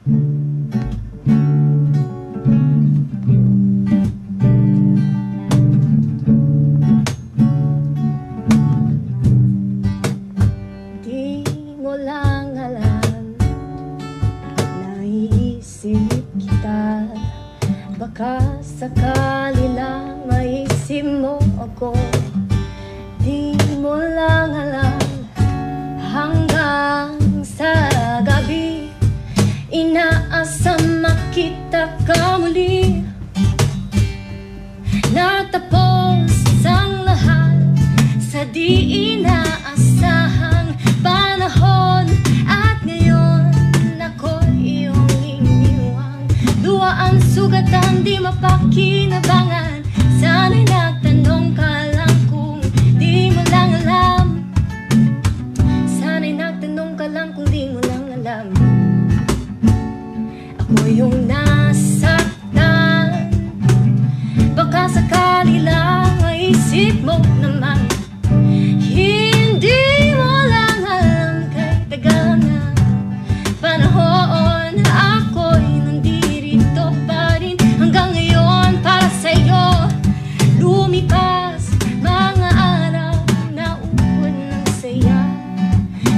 Di mo lang alam, naiisip kita. Baka sakali lang maisip mo ako. Di mo lang alam, hanggang sa gabi inaasam makita ka muli. Natapos ang lahat sa di inaasahang panahon, at ngayon ako'y iyong iniwang. Luha ang sugatan, di mapakinabangan. Sana'y nagtanong ka lang kung di mo lang alam. Sana'y nagtanong ka lang kung di mo lang alam. Ako yung nasaktan. Baka sakali lang maisip mo naman, hindi mo lang alam. Kay tagal na panahon, ako'y nandito pa rin hanggang ngayon para sa'yo. Lumipas mga araw na upod ng saya,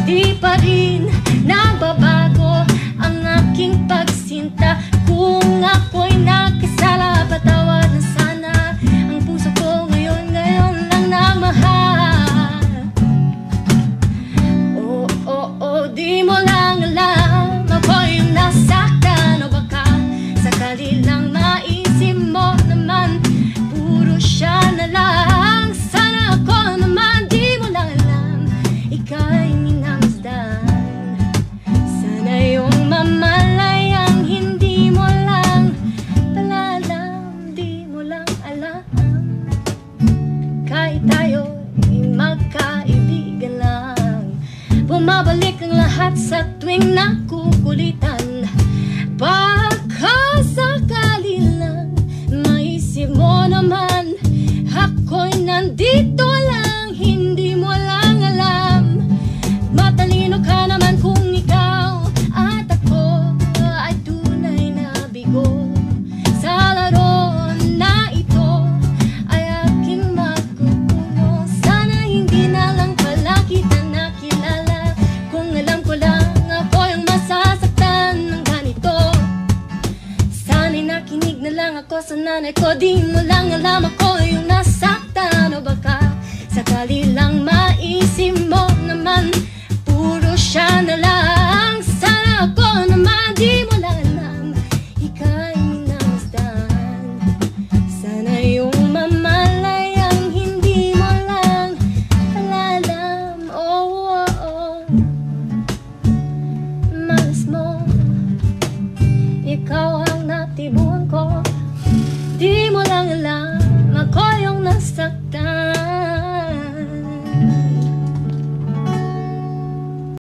di pa rin nagbabago ang aking pagsinta. Kung ako'y nagkasala, patawad na sana. Ang puso ko ngayon lang nagmahal. Oh, di mo lang alam, ako'y yung nasaktan. O baka sakali lang maisip mo naman, puro siya na lang. Sana ako naman, di mo lang alam, ika'y minamsdan. Sana yung mamalayang hindi mo lang pala alam, di mo lang alam. Kahit tayo'y magkaibigan lang, bumabalik ang lahat sa tuwing nakukulitan. Baka sakali lang maisip mo naman, ako'y nandito lang, hindi mo lang alam. Matalino ka naman kung ikaw at ako ay tunay na bigo. Sa laro na ito ay aking magkukuno. Sana hindi na lang pala kita nakilala. Kung alam ko lang ako yung masasaktan ng ganito, sana'y nakinig na lang ako sa nanay ko. Di mo lang alam, ako yung nasaktan. O baka sakali lang maisip mo naman, puro siya na lang. Sana ako naman, di mo lang alam, ika'y minamsdan. Sana yung mamalayang hindi mo lang alam. Oh. Malas mo, ikaw ang natibuhan ko. Di mo lang alam, ako yung nasaktan.